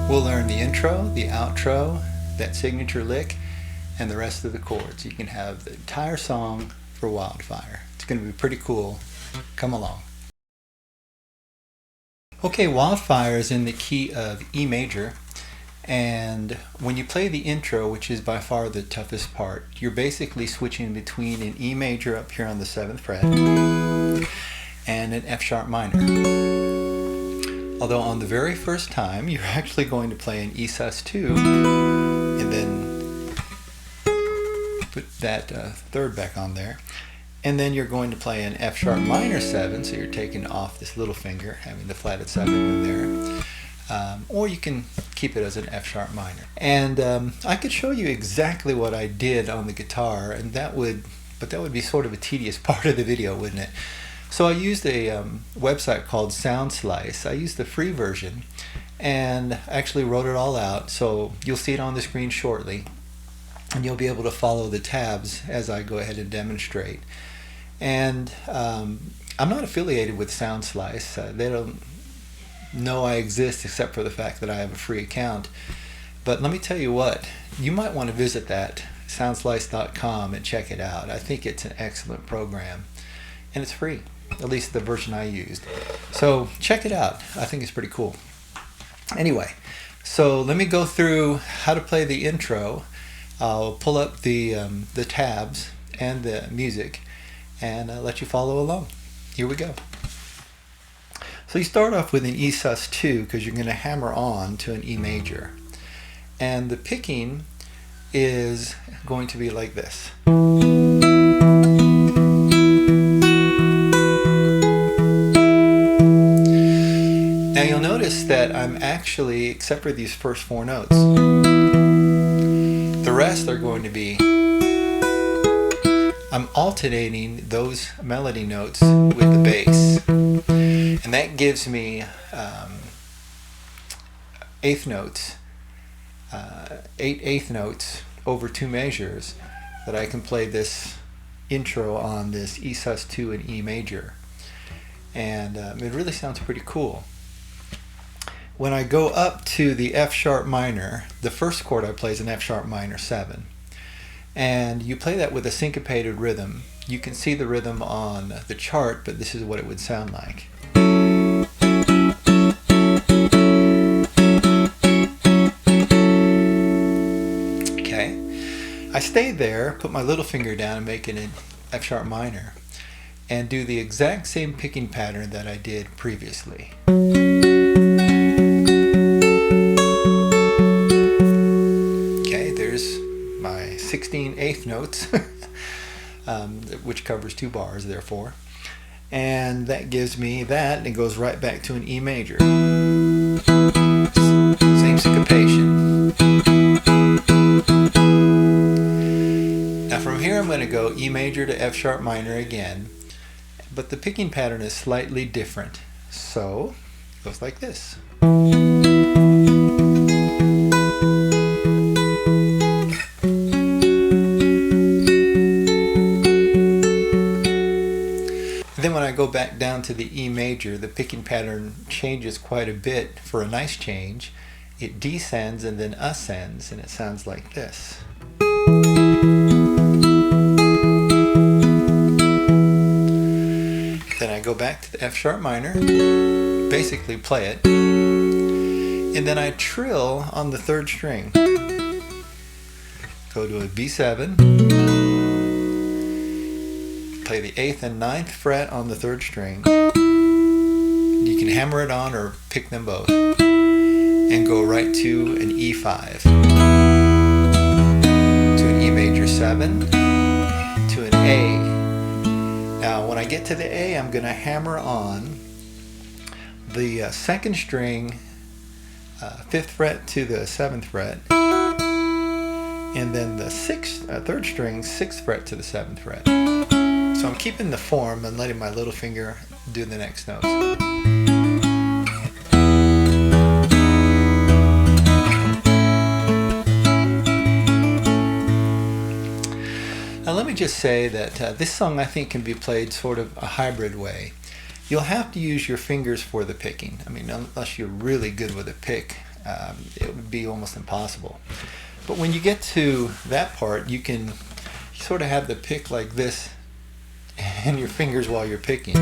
We'll learn the intro, the outro, that signature lick, and the rest of the chords. You can have the entire song for Wildfire. It's going to be pretty cool. Come along. Okay, Wildfire is in the key of E major, and when you play the intro, which is by far the toughest part, you're basically switching between an E major up here on the 7th fret and an F sharp minor. Although on the very first time, you're actually going to play an E sus2 and then put that third back on there. And then you're going to play an F sharp minor 7, so you're taking off this little finger, having the flatted 7 in there. Or you can keep it as an F sharp minor. And I could show you exactly what I did on the guitar, and that would be sort of a tedious part of the video, wouldn't it? So I used a website called Sound Slice. I used the free version and actually wrote it all out, so you'll see it on the screen shortly, and you'll be able to follow the tabs as I go ahead and demonstrate. And I'm not affiliated with Sound Slice. They don't know I exist except for the fact that I have a free account. But let me tell you what, you might want to visit that, soundslice.com, and check it out. I think it's an excellent program, and it's free. At least the version I used. So check it out. I think it's pretty cool. Anyway, so let me go through how to play the intro. I'll pull up the tabs and the music and let you follow along. Here we go. So you start off with an E sus2 because you're going to hammer on to an E major. And the picking is going to be like this. Now you'll notice that I'm actually, except for these first 4 notes, the rest are going to be, I'm alternating those melody notes with the bass. And that gives me 8th notes, 8 eighth notes over 2 measures that I can play this intro on this E sus2 and E major. And it really sounds pretty cool. When I go up to the F sharp minor, the first chord I play is an F sharp minor 7. And you play that with a syncopated rhythm. You can see the rhythm on the chart, but this is what it would sound like. Okay. I stay there, put my little finger down and make it an F sharp minor, and do the exact same picking pattern that I did previously. Okay, there's my 16 eighth notes, which covers 2 bars, therefore. And that gives me that, and it goes right back to an E major. Same syncopation. Now from here I'm going to go E major to F sharp minor again, but the picking pattern is slightly different. So it goes like this. Then when I go back down to the E major, the picking pattern changes quite a bit. For a nice change, it descends and then ascends, and it sounds like this. Then I go back to the F sharp minor, basically play it, and then I trill on the 3rd string. Go to a B7, play the 8th and 9th fret on the 3rd string. You can hammer it on or pick them both, and go right to an E5, to an E major 7, to an A. Now when I get to the A, I'm going to hammer on the 2nd string, 5th fret to the 7th fret, and then the 3rd string, 6th fret to the 7th fret. So I'm keeping the form and letting my little finger do the next notes. Now let me just say that this song I think can be played sort of a hybrid way. You'll have to use your fingers for the picking. I mean, unless you're really good with a pick, it would be almost impossible. But when you get to that part, you can sort of have the pick like this in your fingers while you're picking,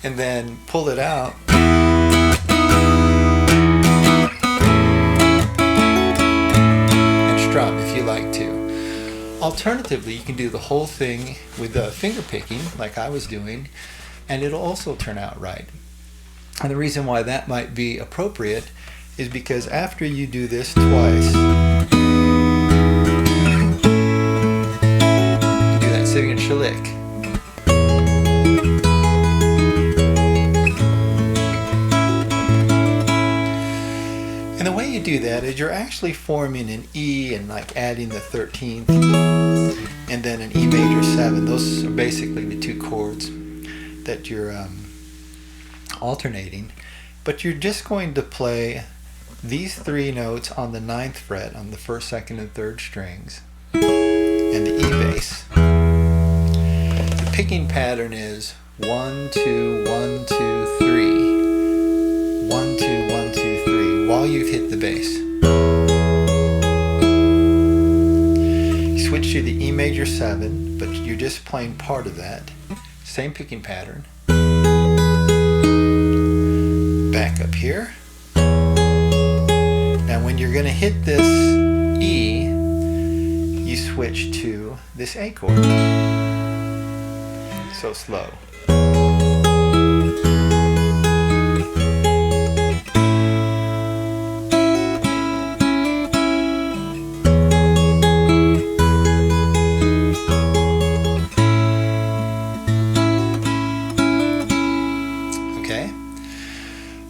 and then pull it out and strum if you like to. Alternatively, you can do the whole thing with finger picking like I was doing, and it'll also turn out right. And the reason why that might be appropriate is because after you do this twice, you do that signature lick. And the way you do that is you're actually forming an E and like adding the 13th and then an E major 7. Those are basically the 2 chords that you're alternating. But you're just going to play these 3 notes on the 9th fret on the 1st, 2nd, and 3rd strings, and the E bass. The picking pattern is 1, 2, 1, 2, 3. 1, 2, 1, 2, 3 while you've hit the bass. You switch to the E major 7, but you're just playing part of that. Same picking pattern. Back up here. Now when you're going to hit this E, you switch to this A chord. So slow.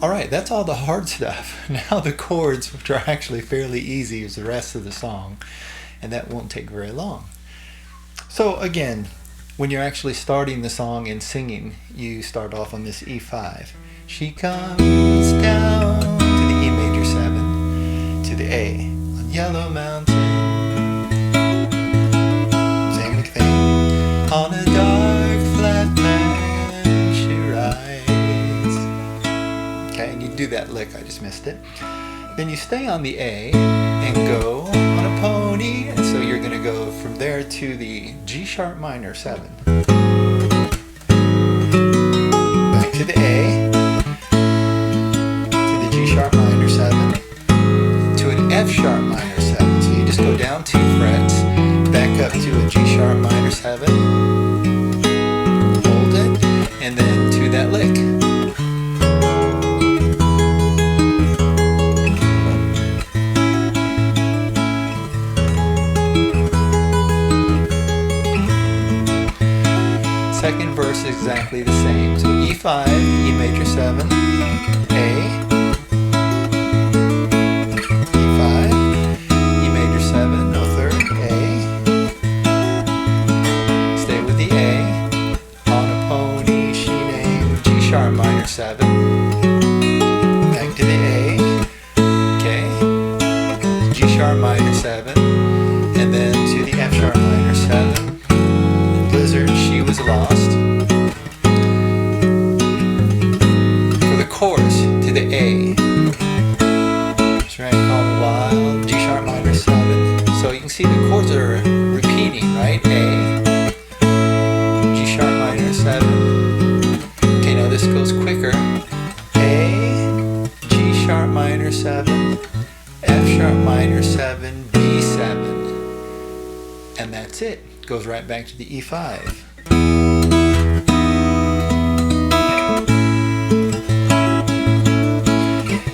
Alright, that's all the hard stuff. Now the chords, which are actually fairly easy, is the rest of the song, and that won't take very long. So again, when you're actually starting the song and singing, you start off on this E5. She comes down to the E major 7, to the A, on Yellow Mountain. Same thing. On a dark flat land she rides. Okay, and you do that lick, I just missed it. Then you stay on the A and go on a pony, and so you're going to go from there to the G sharp minor 7. Back to the A, to the G sharp minor 7, to an F sharp minor 7. So you just go down 2 frets, back up to a G sharp minor 7, hold it, and then to that lick. Second verse is exactly the same. So E5, E major 7, A, E5, E major 7, no third, A. Stay with the A. On a pony she named G sharp minor 7. Back to the A. Okay. G sharp minor 7. And then to the F sharp minor 7. Blizzard, she was lost. For the chorus, to the A. It's right called Wild, G sharp minor 7. So you can see the chords are repeating, right? A, G sharp minor 7. Okay, now this goes quicker. A, G sharp minor 7, F sharp minor 7, B7. And that's it. Goes right back to the E5.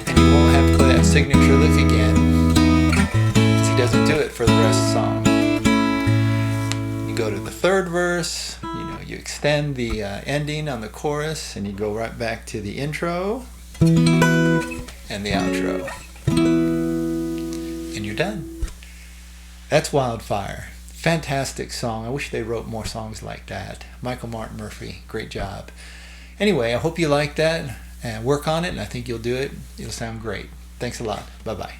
And you won't have to play that signature lick again, because he doesn't do it for the rest of the song. You go to the third verse, you extend the ending on the chorus, and you go right back to the intro and the outro. And you're done. That's Wildfire. Fantastic song. I wish they wrote more songs like that. Michael Martin Murphey, great job. Anyway, I hope you like that and work on it, and I think you'll do it. It'll sound great. Thanks a lot. Bye-bye.